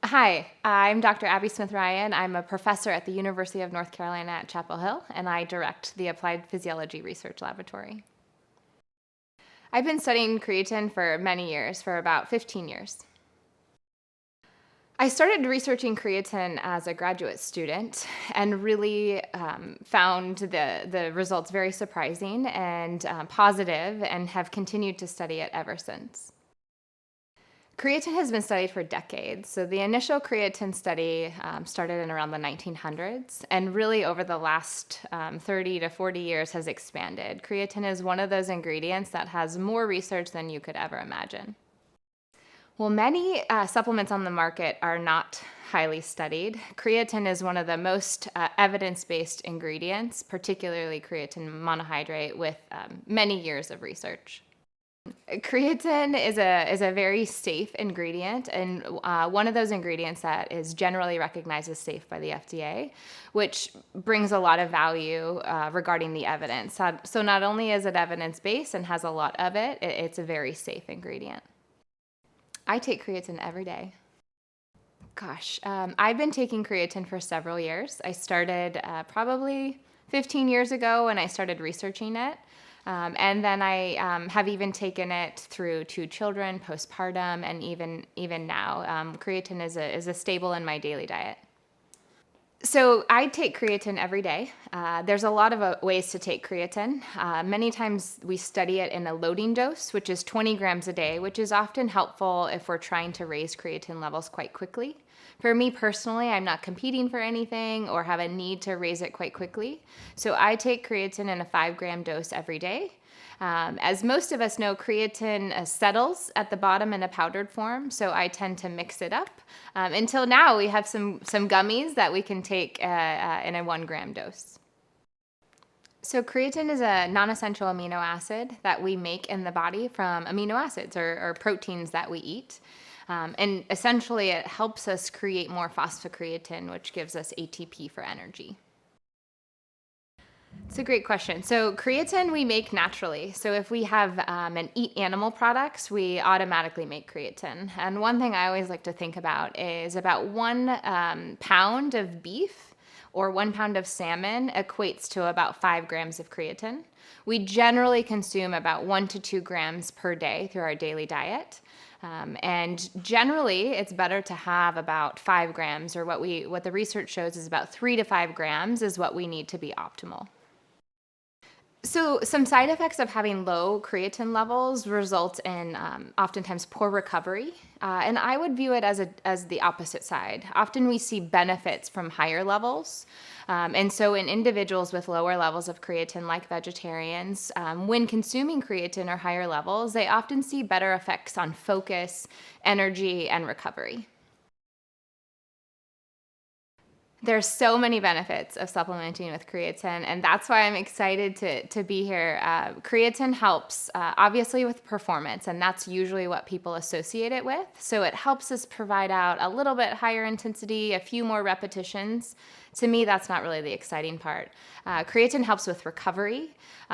Hi, I'm Dr. Abbie Smith-Ryan. I'm a professor at the University of North Carolina at Chapel Hill, and I direct the Applied Physiology Research Laboratory. I've been studying creatine for many years, for about 15 years. I started researching creatine as a graduate student and really found the results very surprising and positive, and have continued to study it ever since. Creatine has been studied for decades. So the initial creatine study started in around the 1900s, and really over the last 30 to 40 years has expanded. Creatine is one of those ingredients that has more research than you could ever imagine. Well, many supplements on the market are not highly studied. Creatine is one of the most evidence-based ingredients, particularly creatine monohydrate, with many years of research. Creatine is a very safe ingredient, and one of those ingredients that is generally recognized as safe by the FDA, which brings a lot of value regarding the evidence. So not only is it evidence-based and has a lot of it, it's a very safe ingredient. I take creatine every day. Gosh, I've been taking creatine for several years. I started probably 15 years ago when I started researching it. And then I have even taken it through 2 children, postpartum, and even now. Creatine is a staple in my daily diet. So I take creatine every day. There's a lot of ways to take creatine. Many times we study it in a loading dose, which is 20 grams a day, which is often helpful if we're trying to raise creatine levels quite quickly. For me personally, I'm not competing for anything or have a need to raise it quite quickly. So I take creatine in a 5-gram dose every day. As most of us know, creatine settles at the bottom in a powdered form, so I tend to mix it up. Until now, we have some gummies that we can take in a 1-gram dose. So creatine is a non-essential amino acid that we make in the body from amino acids or proteins that we eat. And essentially, it helps us create more phosphocreatine, which gives us ATP for energy. It's a great question. So creatine we make naturally. So if we have and eat animal products, we automatically make creatine. And one thing I always like to think about is about 1 pound of beef or 1 pound of salmon equates to about 5 grams of creatine. We generally consume about 1 to 2 grams per day through our daily diet. And generally, it's better to have about 5 grams, or what the research shows is about 3 to 5 grams is what we need to be optimal. So some side effects of having low creatine levels result in oftentimes poor recovery, and I would view it as the opposite side. Often we see benefits from higher levels, and so in individuals with lower levels of creatine, like vegetarians, when consuming creatine or higher levels, they often see better effects on focus, energy, and recovery. There's so many benefits of supplementing with creatine, and that's why I'm excited to be here. Creatine helps, obviously, with performance, and that's usually what people associate it with. So it helps us provide out a little bit higher intensity, a few more repetitions. To me, that's not really the exciting part. Creatine helps with recovery.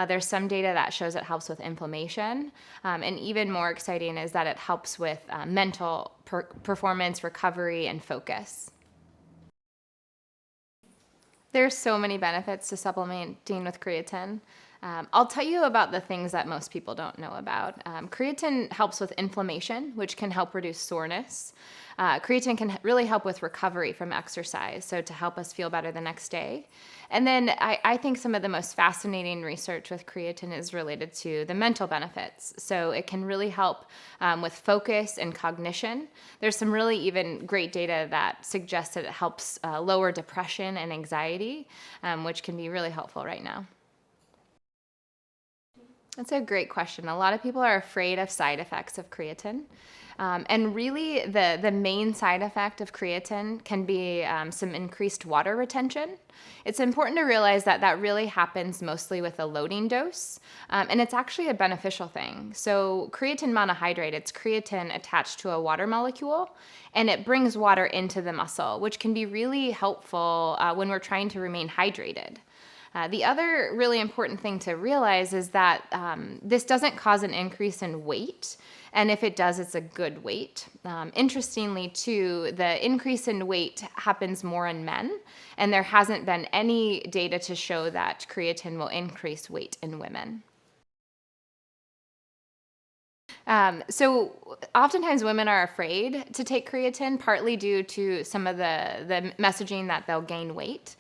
There's some data that shows it helps with inflammation, and even more exciting is that it helps with mental performance, recovery, and focus. There's so many benefits to supplementing with creatine. I'll tell you about the things that most people don't know about. Creatine helps with inflammation, which can help reduce soreness. Creatine can really help with recovery from exercise, so to help us feel better the next day. And then I think some of the most fascinating research with creatine is related to the mental benefits. So it can really help with focus and cognition. There's some really even great data that suggests that it helps lower depression and anxiety, which can be really helpful right now. That's a great question. A lot of people are afraid of side effects of creatine. And really, the main side effect of creatine can be some increased water retention. It's important to realize that that really happens mostly with a loading dose, and it's actually a beneficial thing. So creatine monohydrate, it's creatine attached to a water molecule, and it brings water into the muscle, which can be really helpful when we're trying to remain hydrated. The other really important thing to realize is that this doesn't cause an increase in weight, and if it does, it's a good weight. Interestingly, too, the increase in weight happens more in men, and there hasn't been any data to show that creatine will increase weight in women. So oftentimes women are afraid to take creatine, partly due to some of the messaging that they'll gain weight.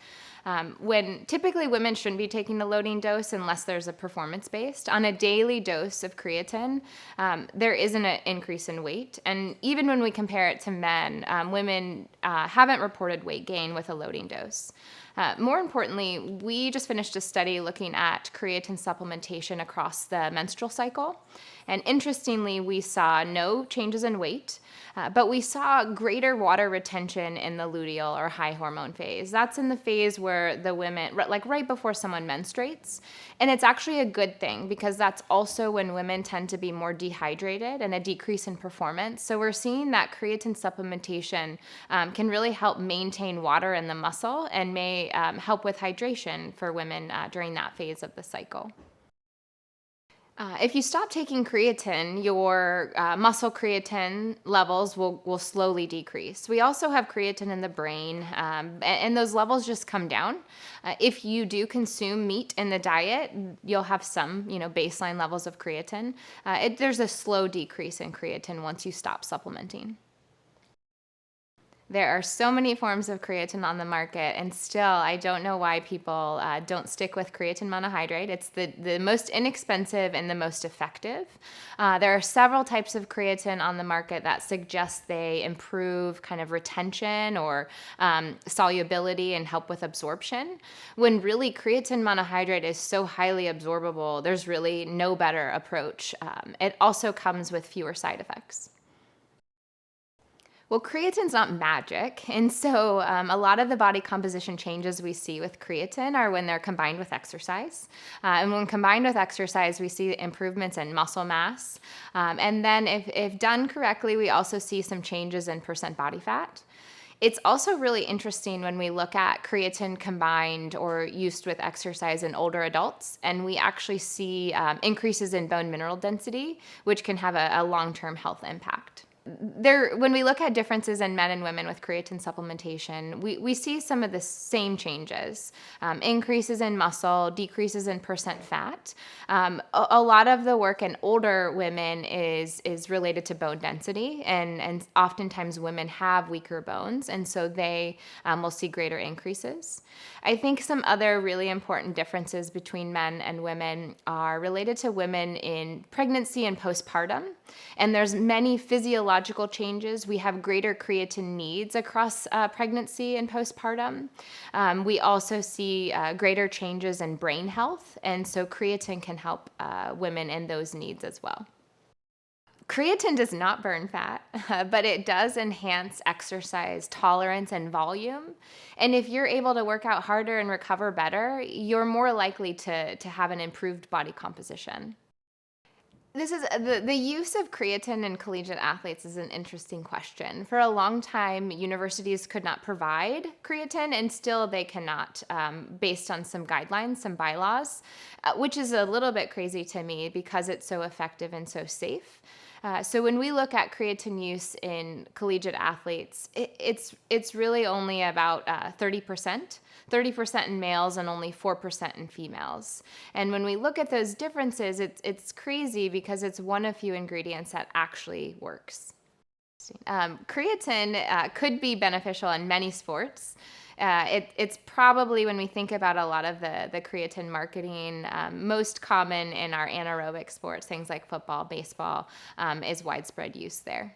When typically women shouldn't be taking the loading dose unless there's a performance-based. On a daily dose of creatine, there isn't an increase in weight. And even when we compare it to men, women haven't reported weight gain with a loading dose. More importantly, we just finished a study looking at creatine supplementation across the menstrual cycle. And interestingly, we saw no changes in weight, but we saw greater water retention in the luteal or high hormone phase. That's in the phase where the women, like right before someone menstruates. And it's actually a good thing because that's also when women tend to be more dehydrated and a decrease in performance. So we're seeing that creatine supplementation can really help maintain water in the muscle and may help with hydration for women during that phase of the cycle. If you stop taking creatine, your muscle creatine levels will slowly decrease. We also have creatine in the brain, and those levels just come down. If you do consume meat in the diet, you'll have some, baseline levels of creatine. There's a slow decrease in creatine once you stop supplementing. There are so many forms of creatine on the market, and still, I don't know why people don't stick with creatine monohydrate. It's the most inexpensive and the most effective. There are several types of creatine on the market that suggest they improve kind of retention or solubility and help with absorption, when really creatine monohydrate is so highly absorbable, there's really no better approach. It also comes with fewer side effects. Well, creatine's not magic, and so a lot of the body composition changes we see with creatine are when they're combined with exercise. And when combined with exercise, we see improvements in muscle mass. And then if done correctly, we also see some changes in percent body fat. It's also really interesting when we look at creatine combined or used with exercise in older adults, and we actually see increases in bone mineral density, which can have a long-term health impact. When we look at differences in men and women with creatine supplementation, we see some of the same changes, increases in muscle, decreases in percent fat. A lot of the work in older women is related to bone density, and oftentimes women have weaker bones, and so they will see greater increases. I think some other really important differences between men and women are related to women in pregnancy and postpartum, and there's many physiological changes. We have greater creatine needs across pregnancy and postpartum. We also see greater changes in brain health, and so creatine can help women in those needs as well. Creatine does not burn fat, but it does enhance exercise tolerance and volume. And if you're able to work out harder and recover better, you're more likely to have an improved body composition. This is the use of creatine in collegiate athletes is an interesting question. For a long time, universities could not provide creatine, and still they cannot, based on some guidelines, some bylaws, which is a little bit crazy to me because it's so effective and so safe. So when we look at creatine use in collegiate athletes, it's really only about 30%. 30% in males and only 4% in females. And when we look at those differences, it's crazy because it's one of few ingredients that actually works. Creatine could be beneficial in many sports. It's probably, when we think about a lot of the creatine marketing, most common in our anaerobic sports, things like football, baseball, is widespread use there.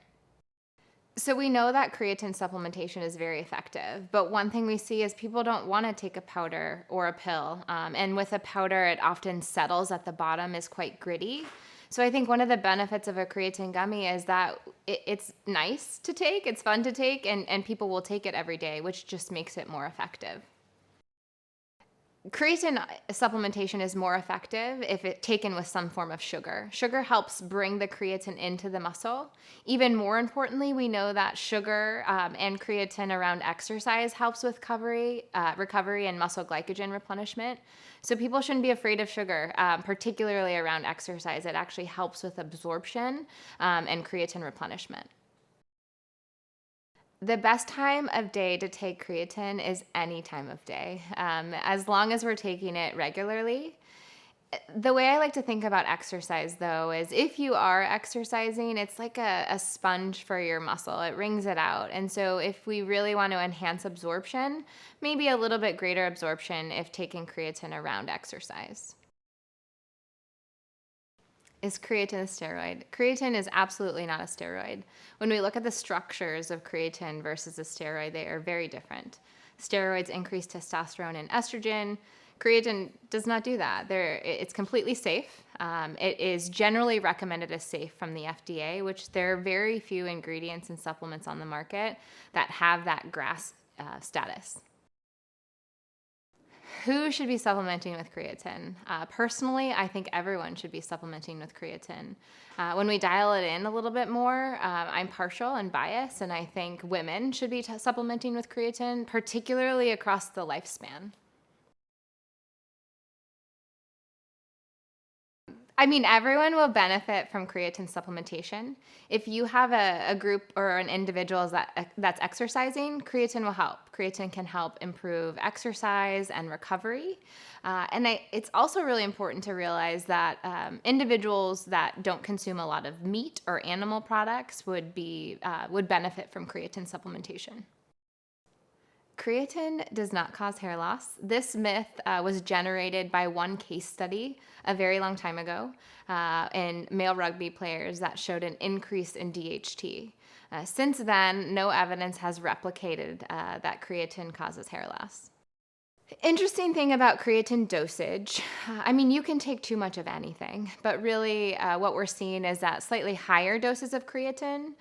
So we know that creatine supplementation is very effective, but one thing we see is people don't want to take a powder or a pill. And with a powder, it often settles at the bottom, is quite gritty. So I think one of the benefits of a creatine gummy is that it's nice to take, it's fun to take, and people will take it every day, which just makes it more effective. Creatine supplementation is more effective if it's taken with some form of sugar. Sugar helps bring the creatine into the muscle. Even more importantly, we know that sugar and creatine around exercise helps with recovery and muscle glycogen replenishment. So people shouldn't be afraid of sugar, particularly around exercise. It actually helps with absorption and creatine replenishment. The best time of day to take creatine is any time of day, as long as we're taking it regularly. The way I like to think about exercise, though, is if you are exercising, it's like a sponge for your muscle. It wrings it out. And so if we really want to enhance absorption, maybe a little bit greater absorption if taking creatine around exercise. Is creatine a steroid? Creatine is absolutely not a steroid. When we look at the structures of creatine versus a steroid, they are very different. Steroids increase testosterone and estrogen. Creatine does not do that. It's completely safe. It is generally recommended as safe from the FDA, which there are very few ingredients and supplements on the market that have that GRAS status. Who should be supplementing with creatine? Personally, I think everyone should be supplementing with creatine. When we dial it in a little bit more, I'm partial and biased, and I think women should be supplementing with creatine, particularly across the lifespan. I mean, everyone will benefit from creatine supplementation. If you have a group or an individual that's exercising, creatine will help. Creatine can help improve exercise and recovery. It's also really important to realize that individuals that don't consume a lot of meat or animal products would benefit from creatine supplementation. Creatine does not cause hair loss. This myth was generated by one case study a very long time ago in male rugby players that showed an increase in DHT. Since then, no evidence has replicated that creatine causes hair loss. Interesting thing about creatine dosage, I mean, you can take too much of anything, but really what we're seeing is that slightly higher doses of creatine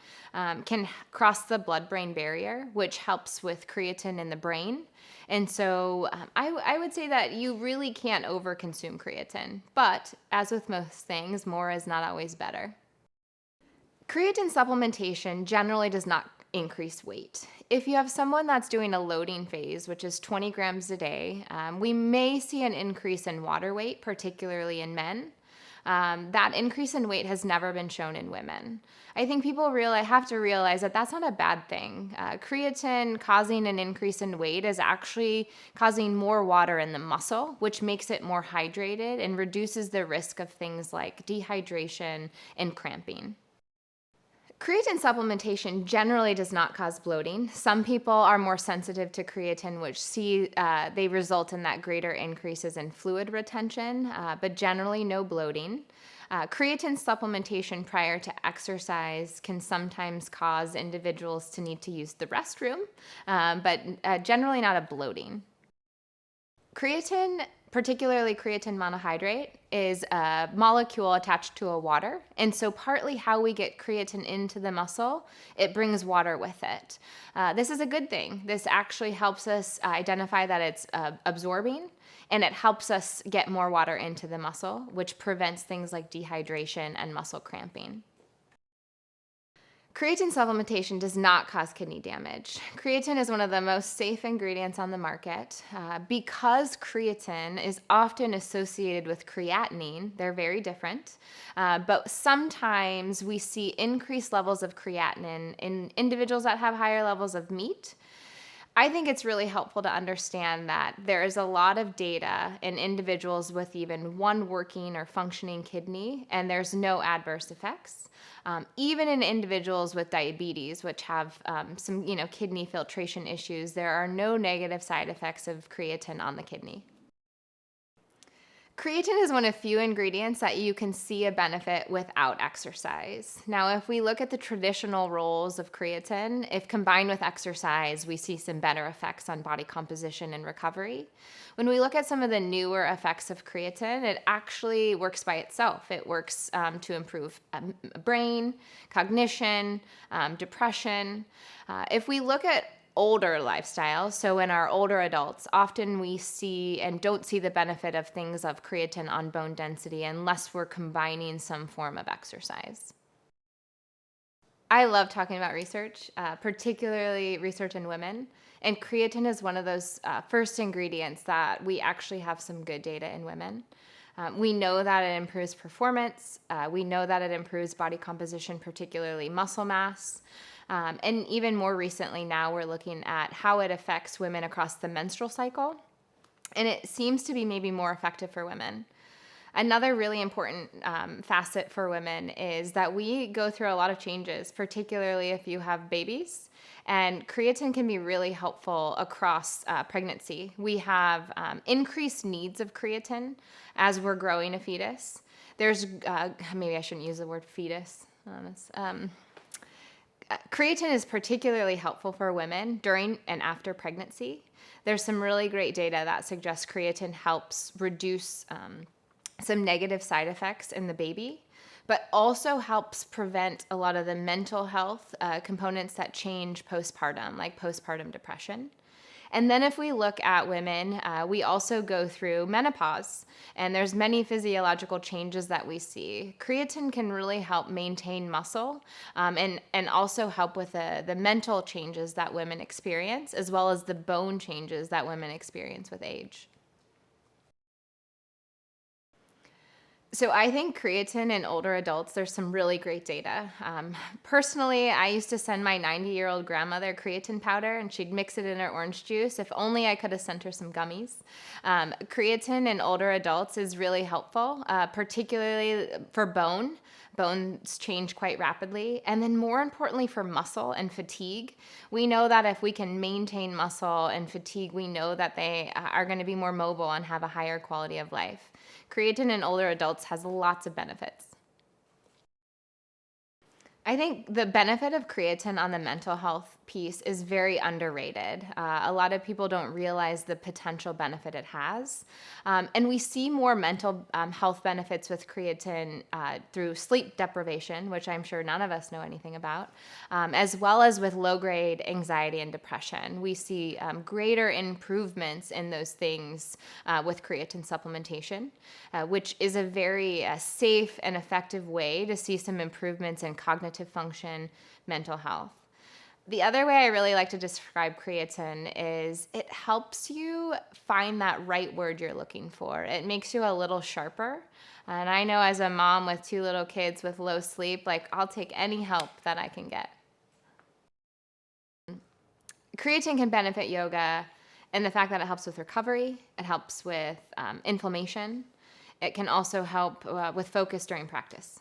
can cross the blood-brain barrier, which helps with creatine in the brain. And so I would say that you really can't overconsume creatine, but as with most things, more is not always better. Creatine supplementation generally does not increase weight. If you have someone that's doing a loading phase, which is 20 grams a day, we may see an increase in water weight, particularly in men. That increase in weight has never been shown in women. I think people have to realize that that's not a bad thing. Creatine causing an increase in weight is actually causing more water in the muscle, which makes it more hydrated and reduces the risk of things like dehydration and cramping. Creatine supplementation generally does not cause bloating. Some people are more sensitive to creatine, which they result in that greater increases in fluid retention, but generally no bloating. Creatine supplementation prior to exercise can sometimes cause individuals to need to use the restroom, but generally not a bloating. Creatine, particularly creatine monohydrate, is a molecule attached to a water. And so partly how we get creatine into the muscle, it brings water with it. This is a good thing. This actually helps us identify that it's absorbing, and it helps us get more water into the muscle, which prevents things like dehydration and muscle cramping. Creatine supplementation does not cause kidney damage. Creatine is one of the most safe ingredients on the market. Because creatine is often associated with creatinine, they're very different. But sometimes we see increased levels of creatinine in individuals that have higher levels of meat. I think it's really helpful to understand that there is a lot of data in individuals with even one working or functioning kidney, and there's no adverse effects. Even in individuals with diabetes, which have some kidney filtration issues, there are no negative side effects of creatine on the kidney. Creatine is one of few ingredients that you can see a benefit without exercise. Now, if we look at the traditional roles of creatine, if combined with exercise, we see some better effects on body composition and recovery. When we look at some of the newer effects of creatine, it actually works by itself. It works to improve brain, cognition, depression. If we look at older lifestyle, so in our older adults, often we see and don't see the benefit of things of creatine on bone density unless we're combining some form of exercise. I love talking about research, particularly research in women. And creatine is one of those first ingredients that we actually have some good data in women. We know that it improves performance. We know that it improves body composition, particularly muscle mass. And even more recently now, we're looking at how it affects women across the menstrual cycle. And it seems to be maybe more effective for women. Another really important facet for women is that we go through a lot of changes, particularly if you have babies. And creatine can be really helpful across pregnancy. We have increased needs of creatine as we're growing a fetus. There's, maybe I shouldn't use the word fetus. Creatine is particularly helpful for women during and after pregnancy. There's some really great data that suggests creatine helps reduce some negative side effects in the baby, but also helps prevent a lot of the mental health components that change postpartum, like postpartum depression. And then if we look at women, we also go through menopause, and there's many physiological changes that we see. Creatine can really help maintain muscle and also help with the mental changes that women experience, as well as the bone changes that women experience with age. So I think creatine in older adults, there's some really great data. Personally, I used to send my 90-year-old grandmother creatine powder, and she'd mix it in her orange juice. If only I could have sent her some gummies. Creatine in older adults is really helpful, particularly for bone. Bones change quite rapidly. And then more importantly for muscle and fatigue. We know that if we can maintain muscle and fatigue, we know that they are going to be more mobile and have a higher quality of life. Creatine in older adults has lots of benefits. I think the benefit of creatine on the mental health piece is very underrated. A lot of people don't realize the potential benefit it has. And we see more mental health benefits with creatine through sleep deprivation, which I'm sure none of us know anything about, as well as with low-grade anxiety and depression. We see greater improvements in those things with creatine supplementation, which is a very safe and effective way to see some improvements in cognitive function, mental health. The other way I really like to describe creatine is it helps you find that right word you're looking for. It makes you a little sharper. And I know as a mom with 2 little kids with low sleep, like I'll take any help that I can get. Creatine can benefit yoga in the fact that it helps with recovery. It helps with inflammation. It can also help with focus during practice.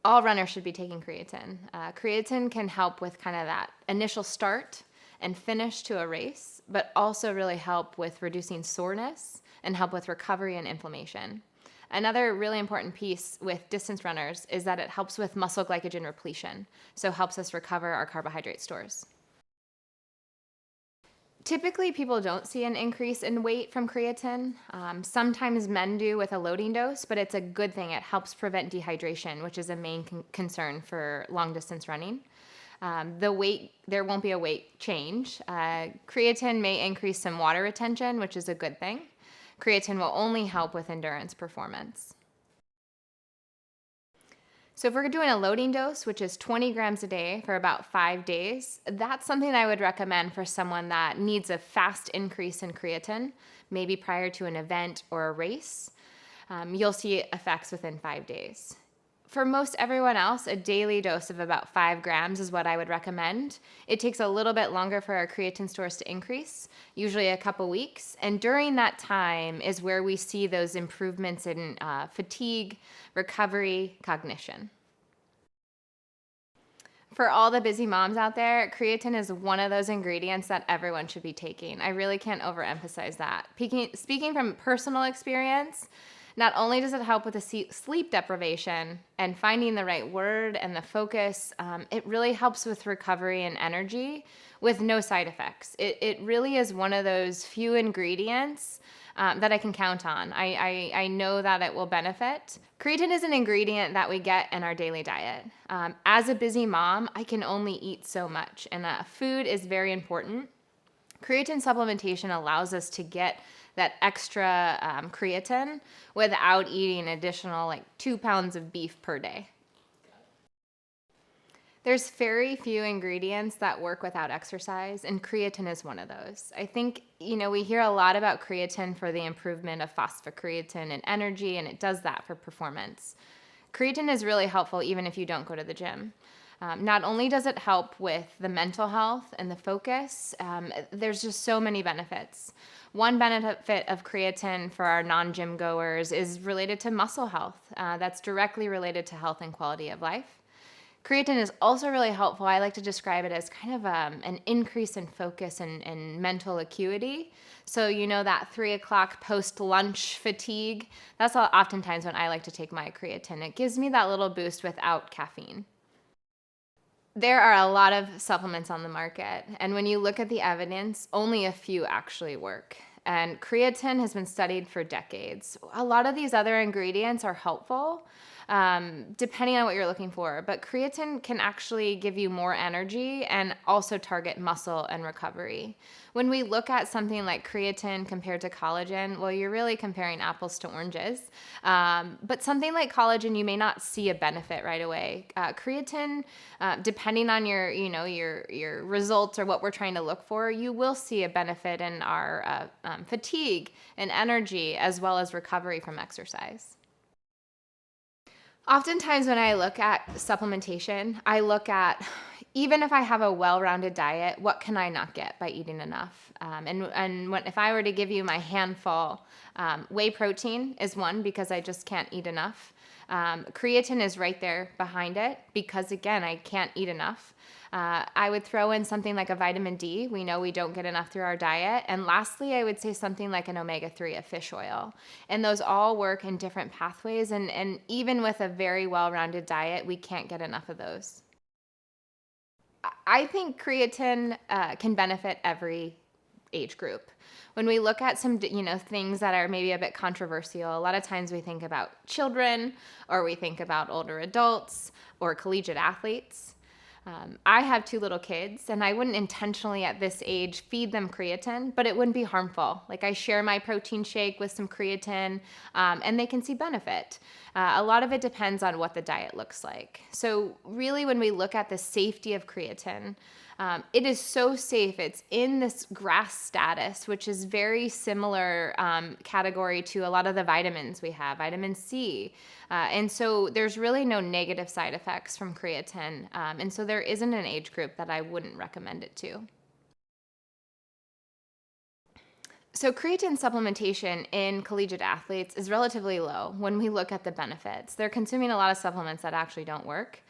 All runners should be taking creatine. Creatine can help with kind of that initial start and finish to a race, but also really help with reducing soreness and help with recovery and inflammation. Another really important piece with distance runners is that it helps with muscle glycogen repletion, so helps us recover our carbohydrate stores. Typically, people don't see an increase in weight from creatine. Sometimes men do with a loading dose, but it's a good thing. It helps prevent dehydration, which is a main concern for long-distance running. There won't be a weight change. Creatine may increase some water retention, which is a good thing. Creatine will only help with endurance performance. So if we're doing a loading dose, which is 20 grams a day for about 5 days, that's something I would recommend for someone that needs a fast increase in creatine, maybe prior to an event or a race. You'll see effects within 5 days. For most everyone else, a daily dose of about 5 grams is what I would recommend. It takes a little bit longer for our creatine stores to increase, usually a couple weeks. And during that time is where we see those improvements in fatigue, recovery, cognition. For all the busy moms out there, creatine is one of those ingredients that everyone should be taking. I really can't overemphasize that. Speaking from personal experience, Not only does it help with the sleep deprivation and finding the right word and the focus, it really helps with recovery and energy with no side effects. It really is one of those few ingredients that I can count on. I know that it will benefit. Creatine is an ingredient that we get in our daily diet. As a busy mom, I can only eat so much, and food is very important. Creatine supplementation allows us to get that extra creatine without eating additional 2 pounds of beef per day. There's very few ingredients that work without exercise, and creatine is one of those. I think, we hear a lot about creatine for the improvement of phosphocreatine and energy, and it does that for performance. Creatine is really helpful even if you don't go to the gym. Not only does it help with the mental health and the focus, there's just so many benefits. One benefit of creatine for our non-gym goers is related to muscle health. That's directly related to health and quality of life. Creatine is also really helpful. I like to describe it as kind of an increase in focus and mental acuity. So that 3 o'clock post-lunch fatigue, that's oftentimes when I like to take my creatine. It gives me that little boost without caffeine. There are a lot of supplements on the market, and when you look at the evidence, only a few actually work. And creatine has been studied for decades. A lot of these other ingredients are helpful, depending on what you're looking for, but creatine can actually give you more energy and also target muscle and recovery. When we look at something like creatine compared to collagen, well, you're really comparing apples to oranges. But something like collagen, you may not see a benefit right away. Creatine, depending on your results or what we're trying to look for, you will see a benefit in our fatigue and energy as well as recovery from exercise. Oftentimes when I look at supplementation, I look at, even if I have a well-rounded diet, what can I not get by eating enough? If I were to give you my handful, whey protein is one because I just can't eat enough. Creatine is right there behind it because, again, I can't eat enough. I would throw in something like a vitamin D. We know we don't get enough through our diet. And lastly, I would say something like an omega-3 of fish oil. And those all work in different pathways. And even with a very well-rounded diet, we can't get enough of those. I think creatine can benefit every age group. When we look at some, things that are maybe a bit controversial, a lot of times we think about children or we think about older adults or collegiate athletes. I have 2 little kids, and I wouldn't intentionally at this age feed them creatine, but it wouldn't be harmful. I share my protein shake with some creatine, and they can see benefit. A lot of it depends on what the diet looks like. So really, when we look at the safety of creatine, it is so safe. It's in this GRAS status, which is very similar category to a lot of the vitamins we have, vitamin C. And so there's really no negative side effects from creatine. And so there isn't an age group that I wouldn't recommend it to. So creatine supplementation in collegiate athletes is relatively low when we look at the benefits. They're consuming a lot of supplements that actually don't work.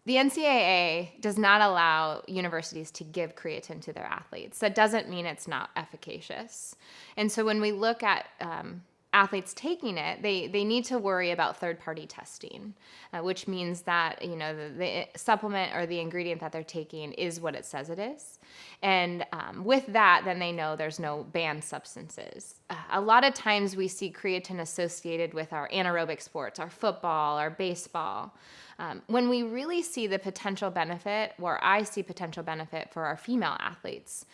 The NCAA does not allow universities to give creatine to their athletes. That doesn't mean it's not efficacious. And so when we look at athletes taking it, they need to worry about third-party testing, which means that the supplement or the ingredient that they're taking is what it says it is. And with that, then they know there's no banned substances. A lot of times we see creatine associated with our anaerobic sports, our football, our baseball. When we really see the potential benefit, or I see potential benefit for our female athletes,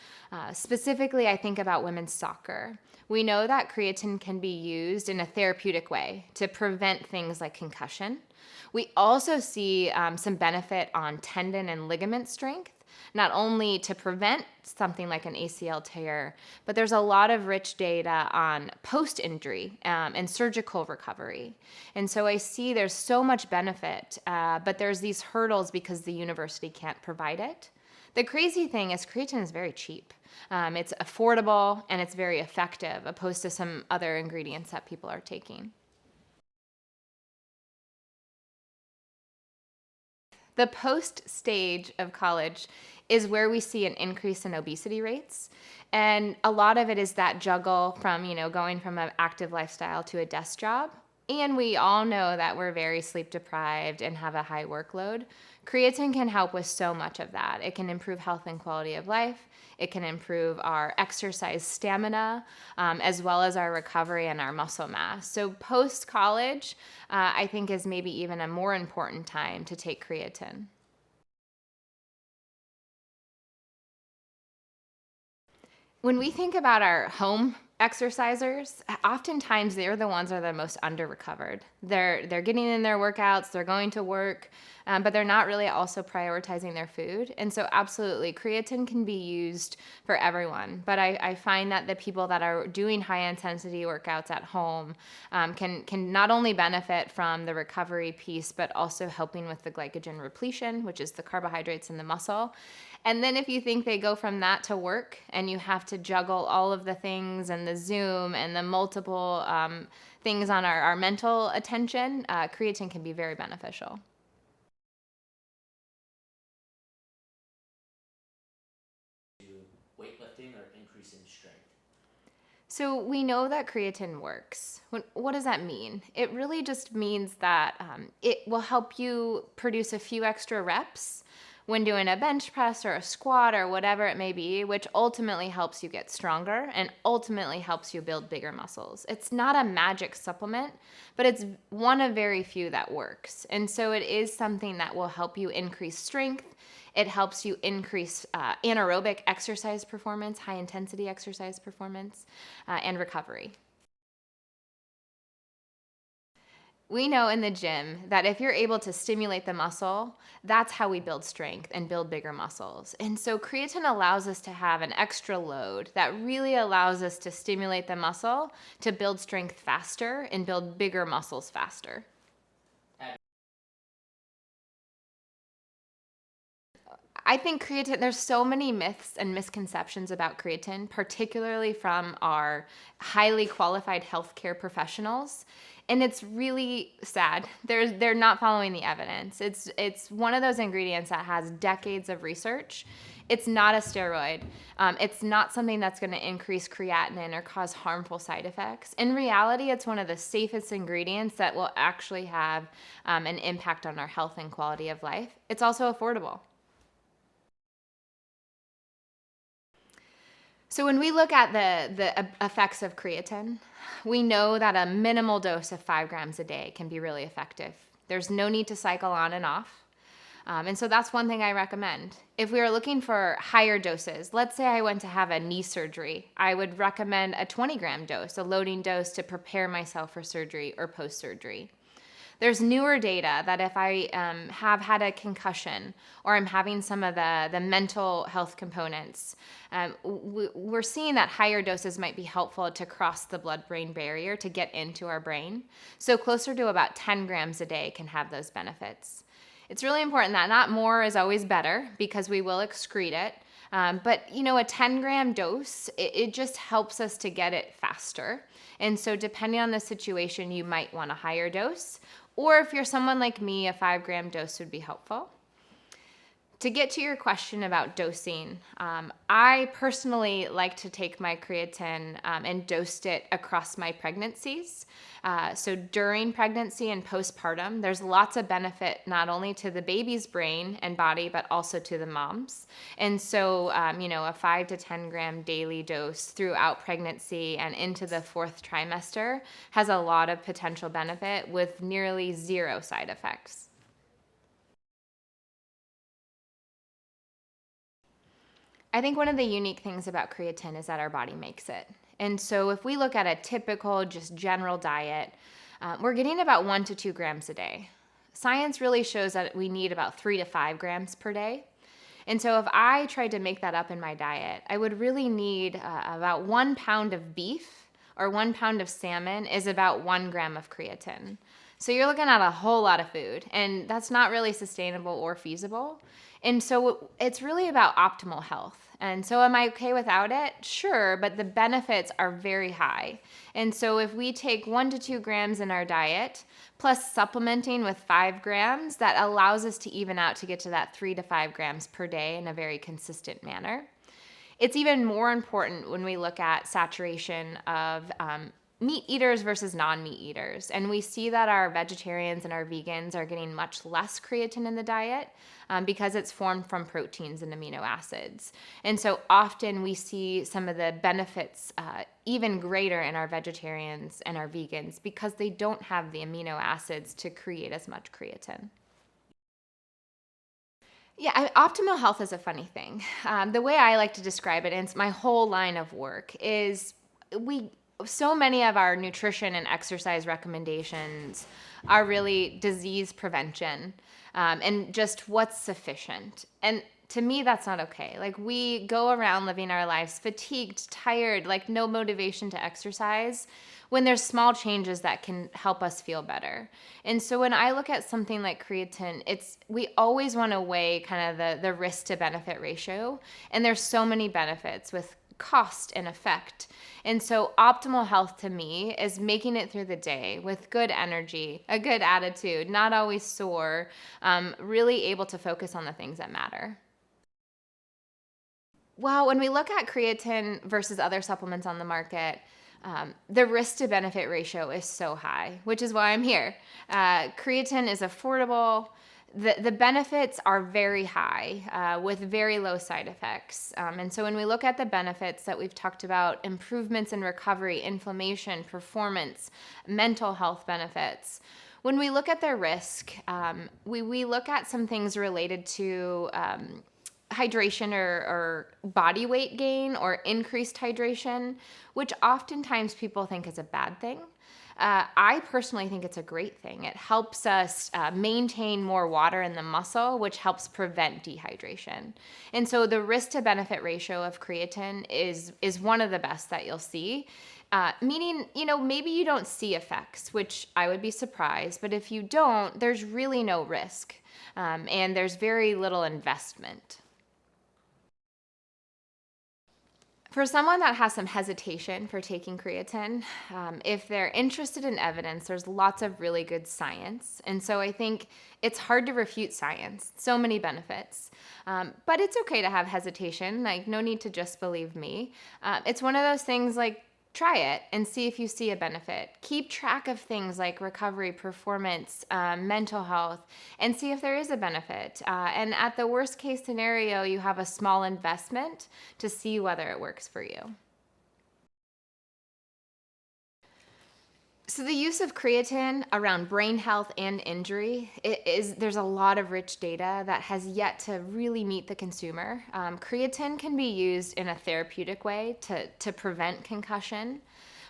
specifically I think about women's soccer. We know that creatine can be used in a therapeutic way to prevent things like concussion. We also see some benefit on tendon and ligament strength, not only to prevent something like an ACL tear, but there's a lot of rich data on post-injury and surgical recovery. And so I see there's so much benefit, but there's these hurdles because the university can't provide it. The crazy thing is creatine is very cheap. It's affordable and it's very effective, opposed to some other ingredients that people are taking. The post stage of college is where we see an increase in obesity rates. And a lot of it is that juggle from, going from an active lifestyle to a desk job. and we all know that we're very sleep deprived and have a high workload. Creatine can help with so much of that. It can improve health and quality of life. It can improve our exercise stamina, as well as our recovery and our muscle mass. So post-college, I think is maybe even a more important time to take creatine. When we think about our home exercisers, oftentimes they're the ones that are the most under-recovered. They're getting in their workouts, they're going to work, but they're not really also prioritizing their food. And so absolutely, creatine can be used for everyone. But I find that the people that are doing high-intensity workouts at home can not only benefit from the recovery piece, but also helping with the glycogen repletion, which is the carbohydrates in the muscle. And then if you think they go from that to work and you have to juggle all of the things and the Zoom and the multiple things on our mental attention, creatine can be very beneficial. Weightlifting or increasing strength? So we know that creatine works. What does that mean? It really just means that it will help you produce a few extra reps when doing a bench press or a squat or whatever it may be, which ultimately helps you get stronger and ultimately helps you build bigger muscles. It's not a magic supplement, but it's one of very few that works. And so it is something that will help you increase strength. It helps you increase anaerobic exercise performance, high intensity exercise performance, and recovery. We know in the gym that if you're able to stimulate the muscle, that's how we build strength and build bigger muscles. And so creatine allows us to have an extra load that really allows us to stimulate the muscle to build strength faster and build bigger muscles faster. I think creatine, there's so many myths and misconceptions about creatine, particularly from our highly qualified healthcare professionals. And it's really sad. They're not following the evidence. It's one of those ingredients that has decades of research. It's not a steroid. It's not something that's going to increase creatinine or cause harmful side effects. In reality, it's one of the safest ingredients that will actually have an impact on our health and quality of life. It's also affordable. So when we look at the effects of creatine, we know that a minimal dose of 5 grams a day can be really effective. There's no need to cycle on and off. And so that's one thing I recommend. If we are looking for higher doses, let's say I went to have a knee surgery, I would recommend a 20-gram dose, a loading dose to prepare myself for surgery or post-surgery. There's newer data that if I have had a concussion or I'm having some of the mental health components, we're seeing that higher doses might be helpful to cross the blood-brain barrier to get into our brain. So closer to about 10 grams a day can have those benefits. It's really important that not more is always better because we will excrete it. But a 10-gram dose, it just helps us to get it faster. And so depending on the situation, you might want a higher dose. Or if you're someone like me, a 5-gram dose would be helpful. To get to your question about dosing, I personally like to take my creatine and dose it across my pregnancies. So during pregnancy and postpartum, there's lots of benefit not only to the baby's brain and body, but also to the moms. And so, a 5 to 10 gram daily dose throughout pregnancy and into the 4th trimester has a lot of potential benefit with nearly zero side effects. I think one of the unique things about creatine is that our body makes it. And so if we look at a typical, just general diet, we're getting about 1 to 2 grams a day. Science really shows that we need about 3 to 5 grams per day. And so if I tried to make that up in my diet, I would really need about 1 pound of beef or 1 pound of salmon is about 1 gram of creatine. So you're looking at a whole lot of food, and that's not really sustainable or feasible. And so it's really about optimal health. And so am I okay without it? Sure, but the benefits are very high. And so if we take 1 to 2 grams in our diet, plus supplementing with 5 grams, that allows us to even out to get to that 3 to 5 grams per day in a very consistent manner. It's even more important when we look at saturation of meat eaters versus non-meat eaters. And we see that our vegetarians and our vegans are getting much less creatine in the diet because it's formed from proteins and amino acids. And so often we see some of the benefits even greater in our vegetarians and our vegans because they don't have the amino acids to create as much creatine. Yeah, optimal health is a funny thing. The way I like to describe it, and it's my whole line of work, is so many of our nutrition and exercise recommendations are really disease prevention and just what's sufficient. And to me, that's not okay. Like, we go around living our lives fatigued, tired, like no motivation to exercise when there's small changes that can help us feel better. And so when I look at something like creatine, we always want to weigh kind of the risk to benefit ratio. And there's so many benefits with cost and effect. And so optimal health to me is making it through the day with good energy, a good attitude, not always sore, really able to focus on the things that matter. Well, when we look at creatine versus other supplements on the market, the risk to benefit ratio is so high, which is why I'm here. Creatine is affordable. The benefits are very high with very low side effects. And so when we look at the benefits that we've talked about, improvements in recovery, inflammation, performance, mental health benefits, when we look at the risk, we look at some things related to hydration or body weight gain or increased hydration, which oftentimes people think is a bad thing. I personally think it's a great thing. It helps us maintain more water in the muscle, which helps prevent dehydration. And so the risk to benefit ratio of creatine is one of the best that you'll see. Meaning, maybe you don't see effects, which I would be surprised, but if you don't, there's really no risk, and there's very little investment. For someone that has some hesitation for taking creatine, if they're interested in evidence, there's lots of really good science. And so I think it's hard to refute science, so many benefits. But it's okay to have hesitation, like no need to just believe me. It's one of those things like, try it and see if you see a benefit. Keep track of things like recovery, performance, mental health, and see if there is a benefit. And at the worst case scenario, you have a small investment to see whether it works for you. So the use of creatine around brain health and injury, there's a lot of rich data that has yet to really meet the consumer. Creatine can be used in a therapeutic way to prevent concussion.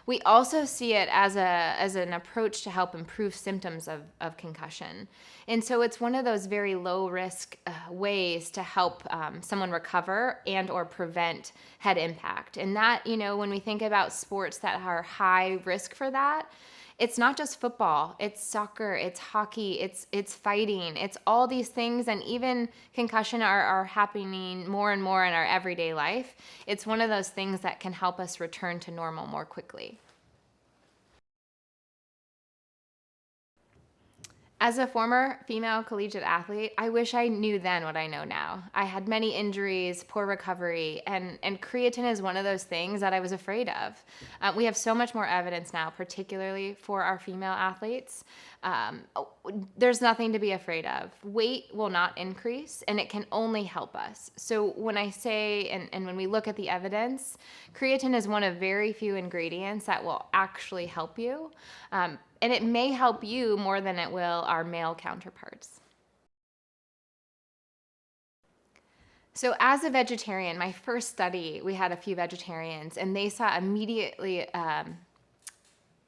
We also see it as an approach to help improve symptoms of concussion. And so it's one of those very low risk ways to help someone recover and or prevent head impact. And that, when we think about sports that are high risk for that, it's not just football, it's soccer, it's hockey, it's fighting, it's all these things, and even concussion are happening more and more in our everyday life. It's one of those things that can help us return to normal more quickly. As a former female collegiate athlete, I wish I knew then what I know now. I had many injuries, poor recovery, and creatine is one of those things that I was afraid of. We have so much more evidence now, particularly for our female athletes. There's nothing to be afraid of. Weight will not increase, and it can only help us. So when I say, and when we look at the evidence, creatine is one of very few ingredients that will actually help you. And it may help you more than it will our male counterparts. So as a vegetarian, my first study, we had a few vegetarians, and they saw immediately,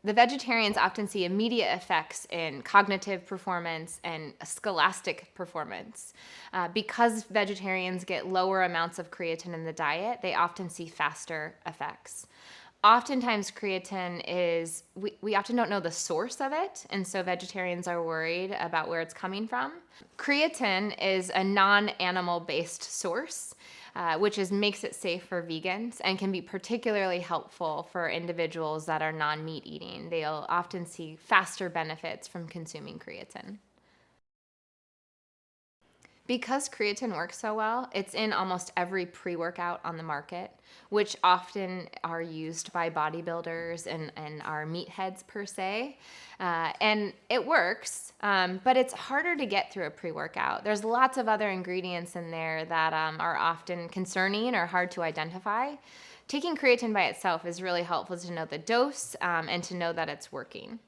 the vegetarians often see immediate effects in cognitive performance and scholastic performance. Because vegetarians get lower amounts of creatine in the diet, they often see faster effects. Oftentimes creatine we often don't know the source of it, and so vegetarians are worried about where it's coming from. Creatine is a non-animal based source, which makes it safe for vegans and can be particularly helpful for individuals that are non-meat eating. They'll often see faster benefits from consuming creatine. Because creatine works so well, it's in almost every pre-workout on the market, which often are used by bodybuilders and are meatheads per se. And it works, but it's harder to get through a pre-workout. There's lots of other ingredients in there that are often concerning or hard to identify. Taking creatine by itself is really helpful to know the dose and to know that it's working.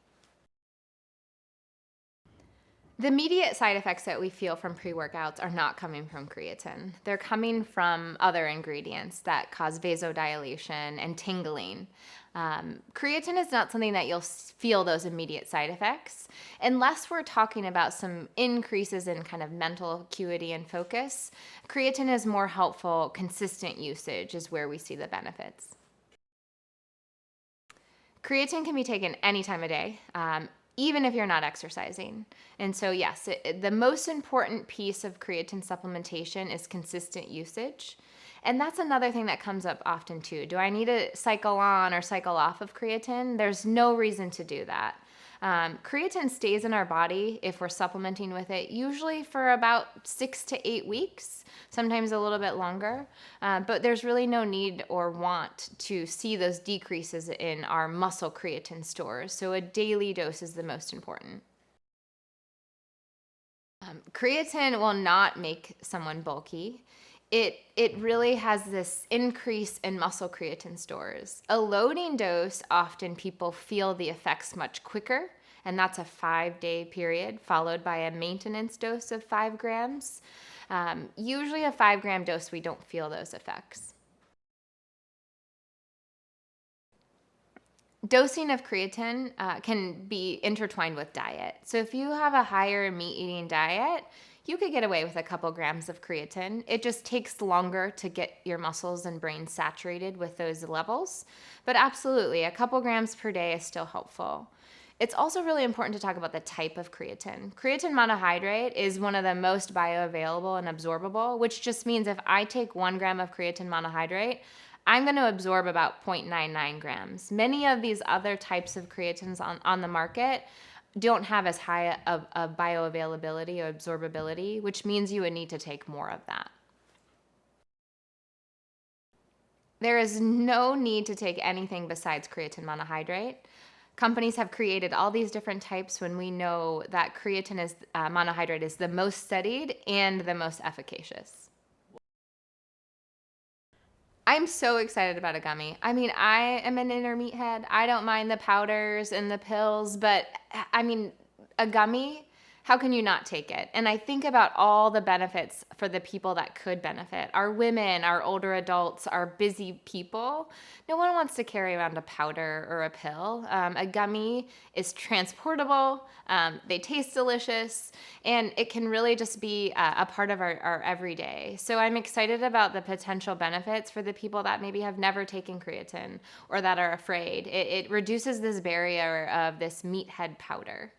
The immediate side effects that we feel from pre-workouts are not coming from creatine. They're coming from other ingredients that cause vasodilation and tingling. Creatine is not something that you'll feel those immediate side effects unless we're talking about some increases in kind of mental acuity and focus. Creatine is more helpful. Consistent usage is where we see the benefits. Creatine can be taken any time of day, even if you're not exercising. And so yes, the most important piece of creatine supplementation is consistent usage. And that's another thing that comes up often too. Do I need to cycle on or cycle off of creatine? There's no reason to do that. Creatine stays in our body if we're supplementing with it, usually for about 6 to 8 weeks, sometimes a little bit longer. But there's really no need or want to see those decreases in our muscle creatine stores. So a daily dose is the most important. Creatine will not make someone bulky. It really has this increase in muscle creatine stores. A loading dose, often people feel the effects much quicker, and that's a 5-day period followed by a maintenance dose of 5 grams. Usually a 5-gram dose, we don't feel those effects. Dosing of creatine can be intertwined with diet. So if you have a higher meat-eating diet, you could get away with a couple grams of creatine. It just takes longer to get your muscles and brain saturated with those levels. But absolutely, a couple grams per day is still helpful. It's also really important to talk about the type of creatine. Creatine monohydrate is one of the most bioavailable and absorbable, which just means if I take 1 gram of creatine monohydrate, I'm going to absorb about 0.99 grams. Many of these other types of creatines on the market don't have as high of bioavailability or absorbability, which means you would need to take more of that. There is no need to take anything besides creatine monohydrate. Companies have created all these different types when we know that creatine monohydrate is the most studied and the most efficacious. I'm so excited about a gummy. I mean, I am an inner meathead. I don't mind the powders and the pills, but I mean, a gummy, how can you not take it? And I think about all the benefits for the people that could benefit. Our women, our older adults, our busy people. No one wants to carry around a powder or a pill. A gummy is transportable, they taste delicious, and it can really just be a part of our everyday. So I'm excited about the potential benefits for the people that maybe have never taken creatine or that are afraid. It reduces this barrier of this meathead powder.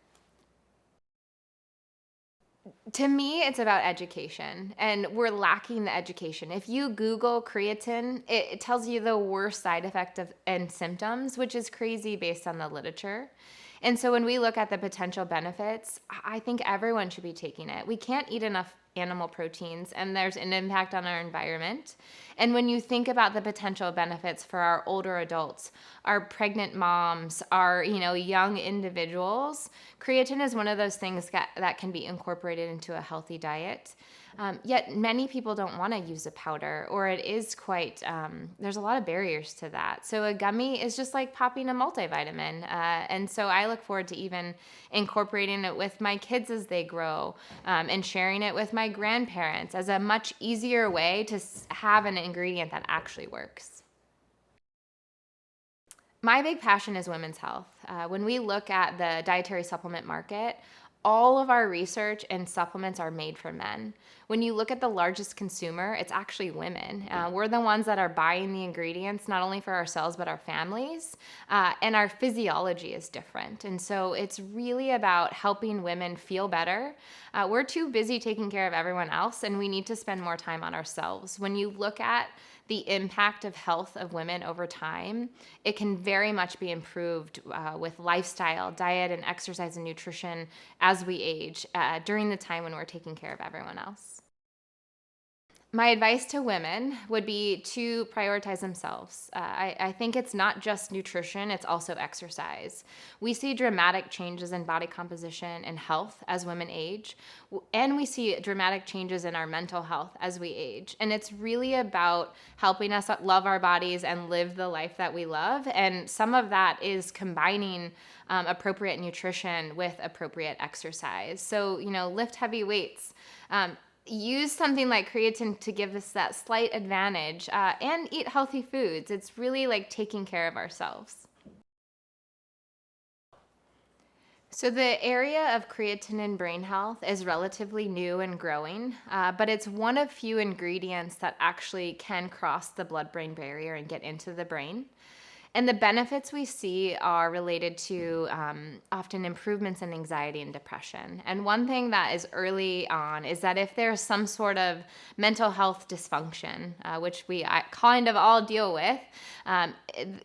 To me, it's about education, and we're lacking the education. If you Google creatine, it tells you the worst side effect and symptoms, which is crazy based on the literature. And so when we look at the potential benefits, I think everyone should be taking it. We can't eat enough animal proteins, and there's an impact on our environment. And when you think about the potential benefits for our older adults, our pregnant moms, our young individuals, creatine is one of those things that can be incorporated into a healthy diet. Yet many people don't want to use a powder, or it is quite, there's a lot of barriers to that. So a gummy is just like popping a multivitamin. And so I look forward to even incorporating it with my kids as they grow, and sharing it with my grandparents as a much easier way to have an ingredient that actually works. My big passion is women's health. When we look at the dietary supplement market, all of our research and supplements are made for men. When you look at the largest consumer, it's actually women. We're the ones that are buying the ingredients, not only for ourselves, but our families. And our physiology is different. And so it's really about helping women feel better. We're too busy taking care of everyone else, and we need to spend more time on ourselves. When you look at the impact of health of women over time, it can very much be improved with lifestyle, diet, and exercise and nutrition as we age during the time when we're taking care of everyone else. My advice to women would be to prioritize themselves. I think it's not just nutrition, it's also exercise. We see dramatic changes in body composition and health as women age, and we see dramatic changes in our mental health as we age. And it's really about helping us love our bodies and live the life that we love. And some of that is combining appropriate nutrition with appropriate exercise. So, lift heavy weights. Use something like creatine to give us that slight advantage, and eat healthy foods. It's really like taking care of ourselves. So the area of creatine in brain health is relatively new and growing, but it's one of few ingredients that actually can cross the blood-brain barrier and get into the brain. And the benefits we see are related to often improvements in anxiety and depression. And one thing that is early on is that if there's some sort of mental health dysfunction, which we kind of all deal with,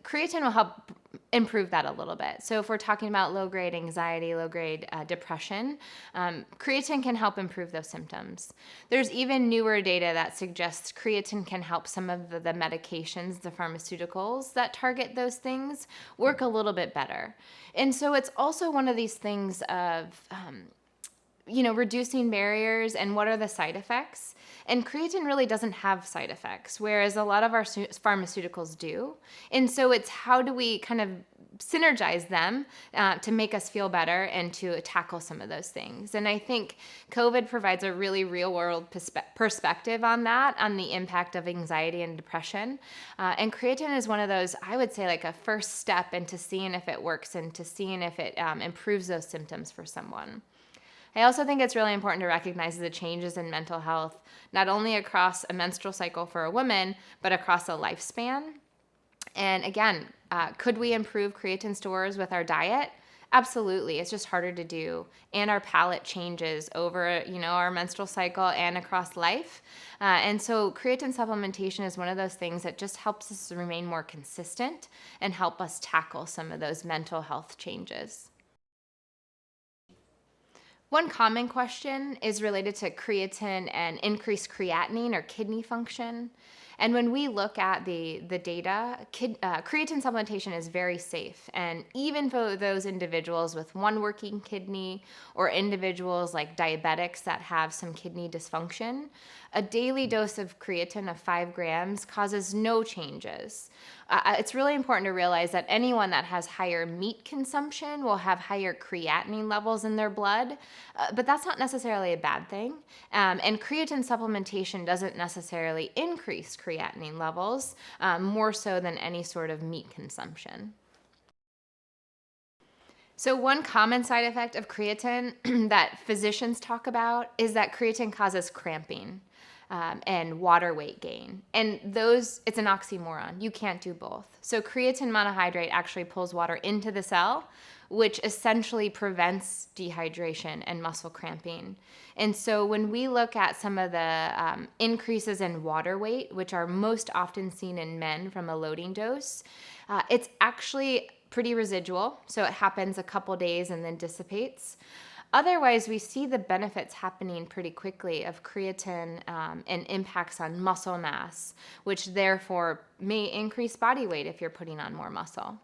creatine will help improve that a little bit. So if we're talking about low-grade anxiety, low-grade depression, creatine can help improve those symptoms. There's even newer data that suggests creatine can help some of the medications, the pharmaceuticals that target those things, work a little bit better. And so it's also one of these things of reducing barriers and what are the side effects. And creatine really doesn't have side effects, whereas a lot of our pharmaceuticals do. And so it's how do we kind of synergize them to make us feel better and to tackle some of those things. And I think COVID provides a really real world perspective on that, on the impact of anxiety and depression. And creatine is one of those, I would say, like a first step into seeing if it works and to seeing if it improves those symptoms for someone. I also think it's really important to recognize the changes in mental health, not only across a menstrual cycle for a woman, but across a lifespan. And again, could we improve creatine stores with our diet? Absolutely. It's just harder to do. And our palate changes over, our menstrual cycle and across life. And so creatine supplementation is one of those things that just helps us remain more consistent and help us tackle some of those mental health changes. One common question is related to creatine and increased creatinine or kidney function. And when we look at the data, creatine supplementation is very safe. And even for those individuals with one working kidney or individuals like diabetics that have some kidney dysfunction, a daily dose of creatine of 5 grams causes no changes. It's really important to realize that anyone that has higher meat consumption will have higher creatinine levels in their blood, but that's not necessarily a bad thing. And creatine supplementation doesn't necessarily increase creatinine levels, more so than any sort of meat consumption. So one common side effect of creatine that physicians talk about is that creatine causes cramping. And water weight gain. And it's an oxymoron. You can't do both. So creatine monohydrate actually pulls water into the cell, which essentially prevents dehydration and muscle cramping. And so when we look at some of the increases in water weight, which are most often seen in men from a loading dose, it's actually pretty residual. So it happens a couple days and then dissipates. Otherwise, we see the benefits happening pretty quickly of creatine and impacts on muscle mass, which therefore may increase body weight if you're putting on more muscle.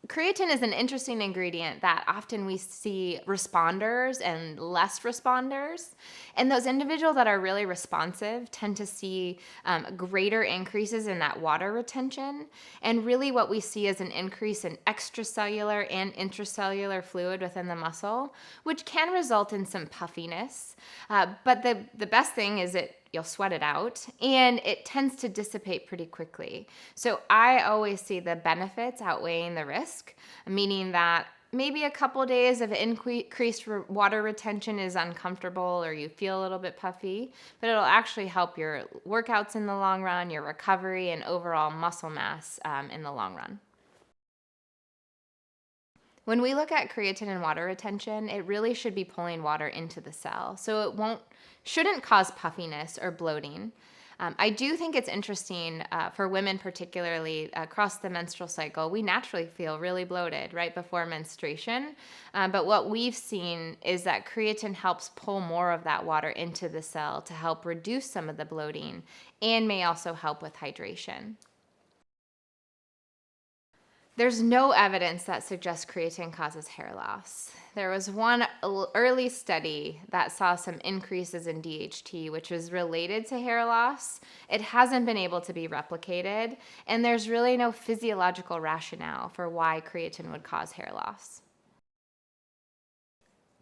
Creatine is an interesting ingredient that often we see responders and less responders. And those individuals that are really responsive tend to see greater increases in that water retention. And really what we see is an increase in extracellular and intracellular fluid within the muscle, which can result in some puffiness. But the best thing is you'll sweat it out, and it tends to dissipate pretty quickly. So I always see the benefits outweighing the risk, meaning that maybe a couple days of increased water retention is uncomfortable or you feel a little bit puffy, but it'll actually help your workouts in the long run, your recovery, and overall muscle mass in the long run. When we look at creatine and water retention, it really should be pulling water into the cell. So it shouldn't cause puffiness or bloating. I do think it's interesting for women, particularly across the menstrual cycle. We naturally feel really bloated right before menstruation. But what we've seen is that creatine helps pull more of that water into the cell to help reduce some of the bloating and may also help with hydration. There's no evidence that suggests creatine causes hair loss. There was one early study that saw some increases in DHT, which was related to hair loss. It hasn't been able to be replicated, and there's really no physiological rationale for why creatine would cause hair loss.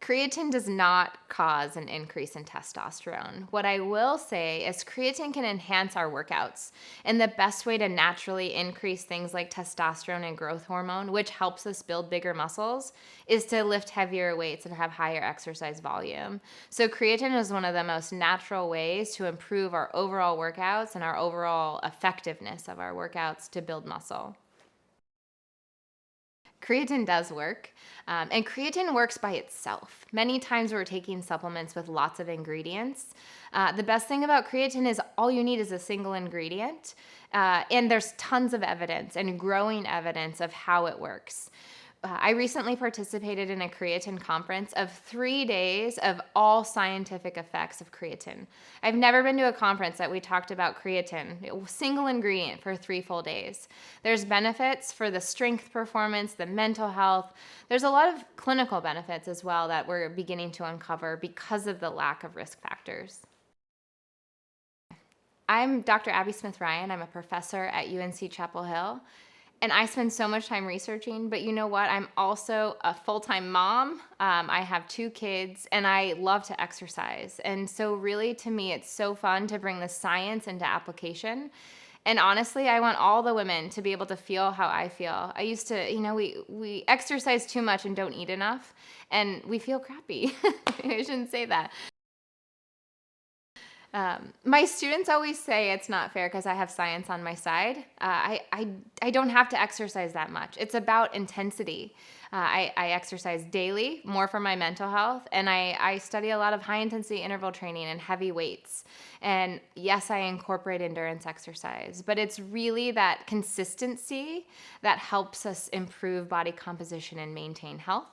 Creatine does not cause an increase in testosterone. What I will say is creatine can enhance our workouts, and the best way to naturally increase things like testosterone and growth hormone, which helps us build bigger muscles, is to lift heavier weights and have higher exercise volume. So creatine is one of the most natural ways to improve our overall workouts and our overall effectiveness of our workouts to build muscle. Creatine does work, and creatine works by itself. Many times we're taking supplements with lots of ingredients. The best thing about creatine is all you need is a single ingredient, and there's tons of evidence and growing evidence of how it works. I recently participated in a creatine conference of 3 days of all scientific effects of creatine. I've never been to a conference that we talked about creatine, single ingredient, for 3 full days. There's benefits for the strength performance, the mental health. There's a lot of clinical benefits as well that we're beginning to uncover because of the lack of risk factors. I'm Dr. Abbie Smith-Ryan. I'm a professor at UNC Chapel Hill. And I spend so much time researching, but you know what? I'm also a full-time mom. I have 2 kids, and I love to exercise. And so really, to me, it's so fun to bring the science into application. And honestly, I want all the women to be able to feel how I feel. I used to, we exercise too much and don't eat enough, and we feel crappy. I shouldn't say that. My students always say it's not fair because I have science on my side. I don't have to exercise that much. It's about intensity. I exercise daily, more for my mental health, and I study a lot of high-intensity interval training and heavy weights. And yes, I incorporate endurance exercise, but it's really that consistency that helps us improve body composition and maintain health.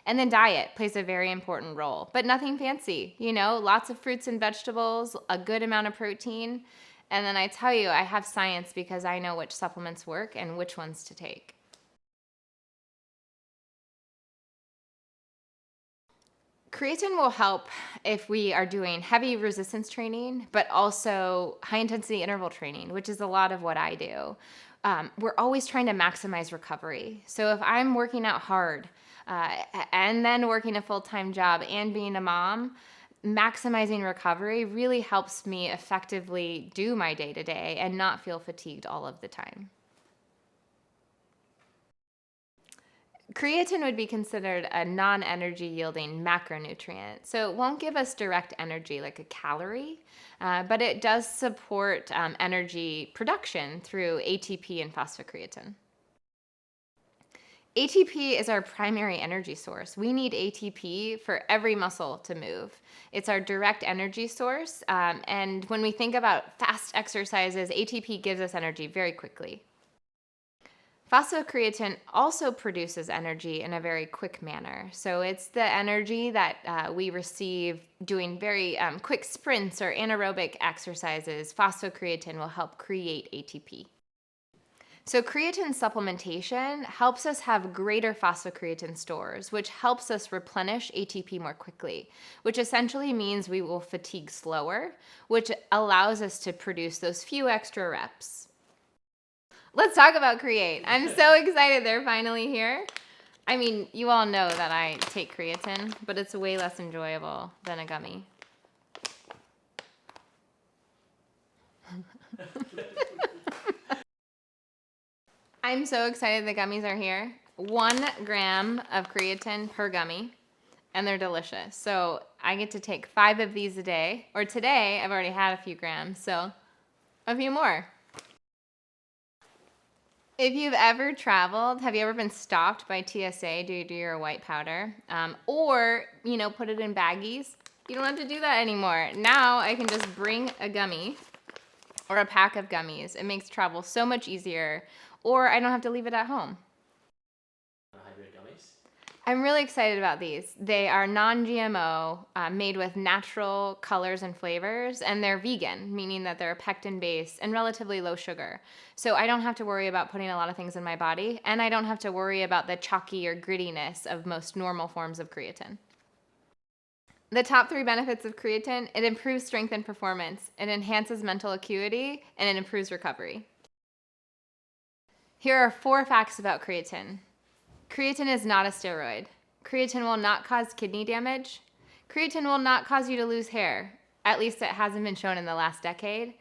And then diet plays a very important role, but nothing fancy, lots of fruits and vegetables, a good amount of protein. And then I tell you, I have science because I know which supplements work and which ones to take. Creatine will help if we are doing heavy resistance training, but also high intensity interval training, which is a lot of what I do. We're always trying to maximize recovery. So if I'm working out hard, and then working a full-time job and being a mom, maximizing recovery really helps me effectively do my day-to-day and not feel fatigued all of the time. Creatine would be considered a non-energy yielding macronutrient, so it won't give us direct energy like a calorie, but it does support energy production through ATP and phosphocreatine. ATP is our primary energy source. We need ATP for every muscle to move. It's our direct energy source, and when we think about fast exercises, ATP gives us energy very quickly. Phosphocreatine also produces energy in a very quick manner. So it's the energy that we receive doing very quick sprints or anaerobic exercises. Phosphocreatine will help create ATP. So creatine supplementation helps us have greater phosphocreatine stores, which helps us replenish ATP more quickly, which essentially means we will fatigue slower, which allows us to produce those few extra reps. Let's talk about Create. I'm so excited they're finally here. I mean, you all know that I take creatine, but it's way less enjoyable than a gummy. I'm so excited the gummies are here. 1 gram of creatine per gummy, and they're delicious. So I get to take 5 of these a day, or today I've already had a few grams, so a few more. If you've ever traveled, have you ever been stopped by TSA due to your white powder? Or, put it in baggies? You don't have to do that anymore. Now I can just bring a gummy or a pack of gummies. It makes travel so much easier, or I don't have to leave it at home. Monohydrate gummies. I'm really excited about these. They are non-GMO, made with natural colors and flavors, and they're vegan, meaning that they're pectin-based and relatively low sugar. So I don't have to worry about putting a lot of things in my body, and I don't have to worry about the chalky or grittiness of most normal forms of creatine. The top 3 benefits of creatine: it improves strength and performance, it enhances mental acuity, and it improves recovery. Here are 4 facts about creatine. Creatine is not a steroid. Creatine will not cause kidney damage. Creatine will not cause you to lose hair. At least it hasn't been shown in the last decade.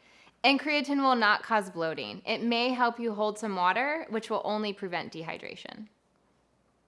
And creatine will not cause bloating. It may help you hold some water, which will only prevent dehydration.